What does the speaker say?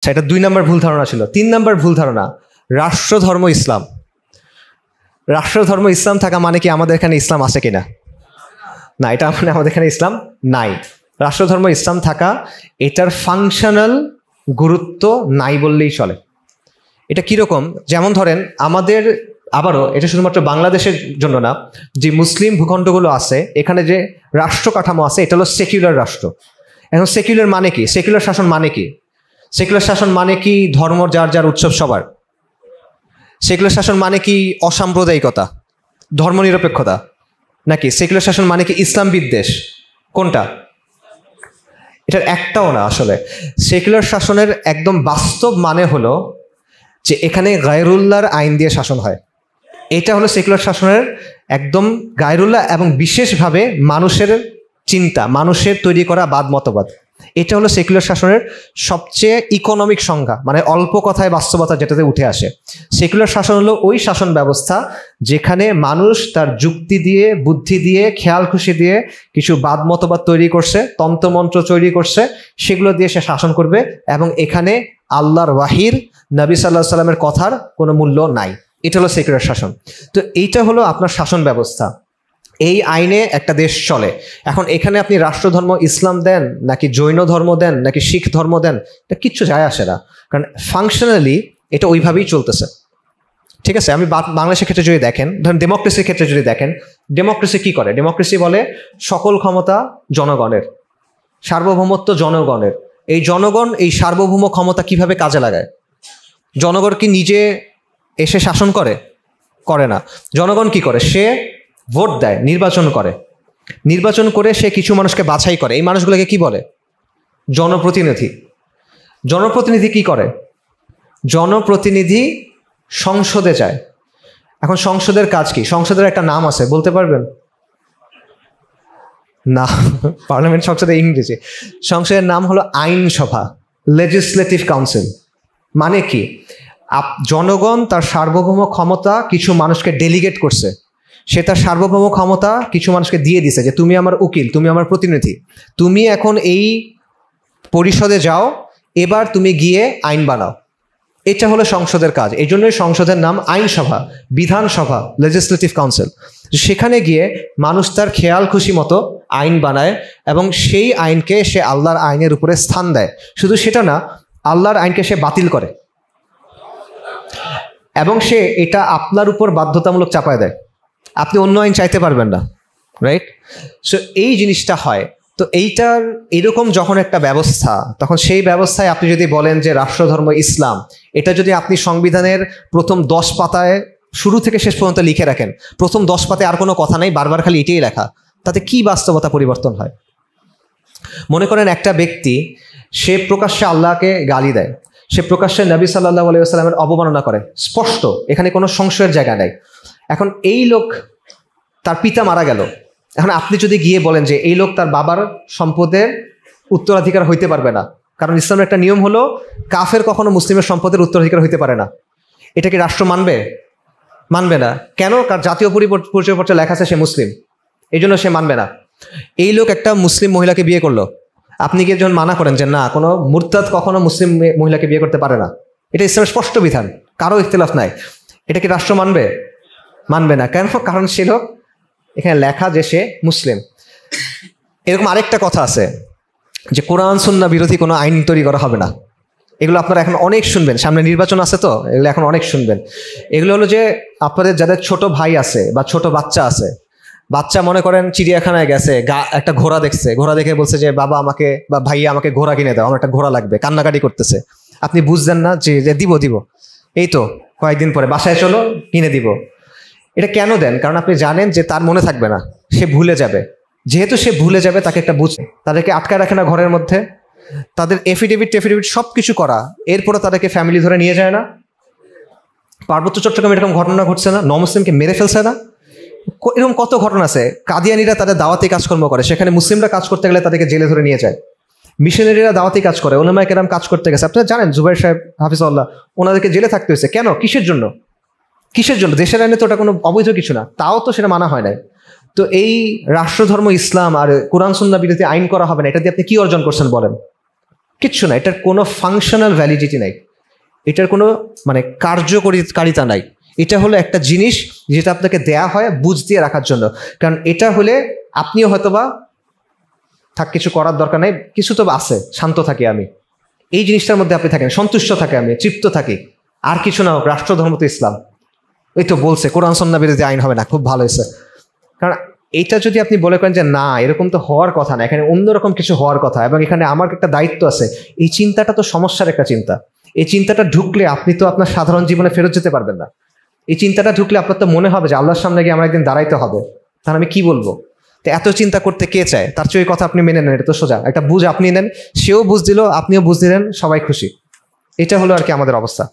এটা 2 নম্বর ভুল ধারণা ছিল। 3 নম্বর ভুল ধারণা, রাষ্ট্রধর্ম ইসলাম। রাষ্ট্রধর্ম ইসলাম থাকা মানে কি আমাদের এখানে ইসলাম আছে কিনা? না, এটা মানে আমাদের এখানে ইসলাম নাই। রাষ্ট্রধর্ম ইসলাম থাকা, এটার ফাংশনাল গুরুত্ব নাই বললেই চলে। এটা কীরকম? যেমন ধরেন আমাদের, আবারও এটা শুধুমাত্র বাংলাদেশের জন্য না, যে মুসলিম ভূখণ্ডগুলো আছে এখানে যে রাষ্ট্র কাঠামো আছে এটা হলো সেকুলার রাষ্ট্র। এখন সেকুলার মানে কি? সেকুলার শাসন মানে কি? সেকুলার শাসন মানে কি ধর্ম যার যার উৎসব সবার? সেকুলার শাসন মানে কি অসাম্প্রদায়িকতা, ধর্মনিরপেক্ষতা? নাকি সেকুলার শাসন মানে কি ইসলাম বিদ্বেষ? কোনটা? এটার একটাও না। আসলে সেকুলার শাসনের একদম বাস্তব মানে হলো যে এখানে গায়রুল্লাহর আইন দিয়ে শাসন হয়। এটা হলো সেকুলার শাসনের একদম গায়রুল্লাহ, এবং বিশেষভাবে মানুষের চিন্তা, মানুষের তৈরি করা বাদ মতবাদ। এটা হলো সেকুলার শাসনের সবচেয়ে ইকোনমিক সংজ্ঞা, মানে অল্প কথায় বাস্তবতা যেটাতে উঠে আসে। সেকুলার শাসন হলো ওই শাসন ব্যবস্থা যেখানে মানুষ তার যুক্তি দিয়ে, বুদ্ধি দিয়ে, খেয়াল খুশি দিয়ে কিছু বাদ মতবাদ তৈরি করছে, তন্ত্রমন্ত্র তৈরি করছে, সেগুলো দিয়ে সে শাসন করবে, এবং এখানে আল্লাহর ওয়াহির, নবী সাল্লাল্লাহু আলাইহি সাল্লামের কথার কোনো মূল্য নাই। এটা হলো সেকুলার শাসন। তো এইটা হলো আপনার শাসন ব্যবস্থা। এই আইনে একটা দেশ চলে। এখন এখানে আপনি রাষ্ট্রধর্ম ইসলাম দেন, নাকি জৈন ধর্ম দেন, নাকি শিখ ধর্ম দেন, এটা কিচ্ছু যায় আসে না, কারণ ফাংশনালি এটা ওইভাবেই চলতেছে। ঠিক আছে? আমি বাংলাদেশের ক্ষেত্রে যদি দেখেন, ধরেন ডেমোক্রেসির ক্ষেত্রে যদি দেখেন, ডেমোক্রেসি কি করে? ডেমোক্রেসি বলে সকল ক্ষমতা জনগণের, সার্বভৌমত্ব জনগণের। এই জনগণ এই সার্বভৌম ক্ষমতা কিভাবে কাজে লাগায়? জনগণ কি নিজে এসে শাসন করে? করে না। জনগণ কি করে? সে ভোট দেয়, নির্বাচন করে, নির্বাচন করে সে কিছু মানুষকে বাছাই করে। এই মানুষগুলোকে কি বলে? জনপ্রতিনিধি। জনপ্রতিনিধি কি করে? জনপ্রতিনিধি সংসদে যায়। এখন সংসদের কাজ কি? সংসদের একটা নাম আছে, বলতে পারবেন? না, পার্লামেন্ট সংসদে ইংরেজি। সংসদের নাম হলো আইনসভা, লেজিসলেটিভ কাউন্সিল। মানে কি? জনগণ তার সার্বভৌম ক্ষমতা কিছু মানুষকে ডেলিগেট করছে, সে তার সার্বভৌম ক্ষমতা কিছু মানুষকে দিয়ে দিছে যে তুমি আমার উকিল, তুমি আমার প্রতিনিধি, তুমি এখন এই পরিষদে যাও, এবার তুমি গিয়ে আইন বানাও। এটা হলো সংসদের কাজ। এই জন্যই সংসদের নাম আইনসভা, বিধানসভা, লেজিসলেটিভ কাউন্সিল। সেখানে গিয়ে মানুষ তার খেয়াল খুশি মতো আইন বানায়, এবং সেই আইনকে সে আল্লাহর আইনের উপরে স্থান দেয়। শুধু সেটা না, আল্লাহর আইনকে সে বাতিল করে, এবং সে এটা আপনার উপর বাধ্যতামূলক চাপায় দেয়। আপনি অন্য আইন চাইতে পারবেন না, রাইট? সো এই জিনিসটা হয়। তো এইটার এরকম যখন একটা ব্যবস্থা, তখন সেই ব্যবস্থায় আপনি যদি বলেন যে রাষ্ট্রধর্ম ইসলাম, এটা যদি আপনি সংবিধানের প্রথম 10 পাতায় শুরু থেকে শেষ পর্যন্ত লিখে রাখেন, প্রথম 10 পাতায় আর কোনো কথা নাই, বারবার খালি এটাই লেখা, তাতে কি বাস্তবতা পরিবর্তন হয়? মনে করেন একটা ব্যক্তি, সে প্রকাশ্যে আল্লাহকে গালি দেয়, সে প্রকাশ্যে নবী সাল্লাল্লাহু আলাইহি ওয়াসাল্লামের অবমাননা করে, স্পষ্ট, এখানে কোনো সংশয়ের জায়গা নেই। এখন এই লোক, তার পিতা মারা গেল, এখন আপনি যদি গিয়ে বলেন যে এই লোক তার বাবার সম্পদের উত্তরাধিকার হইতে পারবে না, কারণ ইসলামের একটা নিয়ম হলো কাফের কখনো মুসলিমের সম্পদের উত্তরাধিকার হইতে পারে না, এটা কি রাষ্ট্র মানবে? মানবে না। কেন? কারণ জাতীয় পরিচয়পত্রে লেখা আছে সে মুসলিম, এই জন্য সে মানবে না। এই লোক একটা মুসলিম মহিলাকে বিয়ে করলো, আপনি গিয়ে যখন মানা করেন যে না, কোনো মুরতাদ কখনো মুসলিম মহিলাকে বিয়ে করতে পারে না, এটা ইসলামের স্পষ্ট বিধান, কারো ইখতিলাফ নাই, এটা কি রাষ্ট্র মানবে? মানবে না। কেন? কারণ সে লোক, এখানে লেখা যে সে মুসলিম। এরকম আরেকটা কথা আছে যে কোরআন সুন্নাহ বিরোধী কোনো আইন তৈরি করা হবে না। এগুলো আপনারা এখন অনেক শুনবেন, সামনে নির্বাচন আছে, তো এগুলো এখন অনেক শুনবেন। এগুলো হলো যে আপনাদের যাদের ছোট ভাই আছে বা ছোট বাচ্চা আছে, বাচ্চা মনে করেন চিড়িয়াখানায় গেছে, একটা ঘোড়া দেখছে, ঘোড়া দেখে বলছে যে বাবা আমাকে বা ভাইয়া আমাকে ঘোড়া কিনে দাও, আমার একটা ঘোড়া লাগবে, কান্নাকাটি করতেছে। আপনি বুঝলেন না যে দিব দিব, এই তো কয়েকদিন পরে বাসায় চলো কিনে দিব। এটা কেন দেন? কারণ আপনি জানেন যে তার মনে থাকবে না, সে ভুলে যাবে। যেহেতু সে ভুলে যাবে, তাকে একটা বুঝ, তাদেরকে আটকায় রাখে না ঘরের মধ্যে, তাদের এফিডেভিট সব কিছু করা, এরপরে তাদেরকে ফ্যামিলি ধরে নিয়ে যায় না। পার্বত্য চট্টগ্রামে এরকম ঘটনা ঘটছে না? নমুসলিমকে মেরে ফেলছে না? এরকম কত ঘটনা আছে। কাদিয়ানিরা তাদের দাওয়াতি কাজকর্ম করে, সেখানে মুসলিমরা কাজ করতে গেলে তাদেরকে জেলে ধরে নিয়ে যায়। মিশনারিরা দাওয়াতি কাজ করে, ওলামায়ে কেরাম কাজ করতে গেছে, আপনারা জানেন জুবাইর সাহেব হাফিজাহুল্লাহ, ওনাদেরকে জেলে থাকতে হয়েছে। কেন? কিসের জন্য? কিসের জন্য? দেশের আইনে তো ওটা কোনো অবৈধ কিছু না, তাও তো সেটা মানা হয় নাই। তো এই রাষ্ট্রধর্ম ইসলাম আর কোরআন সুন্নাহ বিরোধী আইন করা হবে না, এটা দিয়ে আপনি কি অর্জন করছেন বলেন? কিচ্ছু না, এটার কোনো ফাংশনাল ভ্যালিডিটি নাই, এটার কোনো মানে কার্যকারিতা নাই। এটা হলো একটা জিনিস যেটা আপনাকে দেয়া হয় বুঝ দিয়ে রাখার জন্য। কারণ এটা হলে আপনিও হয়তোবা কিছু করার দরকার নাই, কিছু তো আছে, শান্ত থাকি আমি, এই জিনিসটার মধ্যে আপনি থাকেন, সন্তুষ্ট থাকে, আমি তৃপ্ত থাকি। আর কিছু না হোক, রাষ্ট্রধর্ম তো ইসলাম, এই তো বলছে কোরআন সুন্নাহ বিরোধী আইন হবে না, খুব ভালো হয়েছে। কারণ এইটা যদি আপনি বলে করেন যে না এরকম তো হওয়ার কথা না, এখানে অন্যরকম কিছু হওয়ার কথা, এবং এখানে আমার একটা দায়িত্ব আছে, এই চিন্তাটা তো সমস্যার একটা চিন্তা। এই চিন্তাটা ঢুকলে আপনি তো আপনার সাধারণ জীবনে ফেরত যেতে পারবেন না। এই চিন্তাটা ঢুকলে আপনার তো মনে হবে যে আল্লাহর সামনে গিয়ে আমার একদিন দাঁড়াইতে হবে, তাহলে আমি কি বলবো? তো এত চিন্তা করতে কে চায়? তার চেয়ে কথা আপনি মেনে নেন, এটা তো সোজা, একটা বুঝ আপনি নেন, সেও বুঝ দিল, আপনিও বুঝ দিলেন, সবাই খুশি। এটা হলো আর কি আমাদের অবস্থা।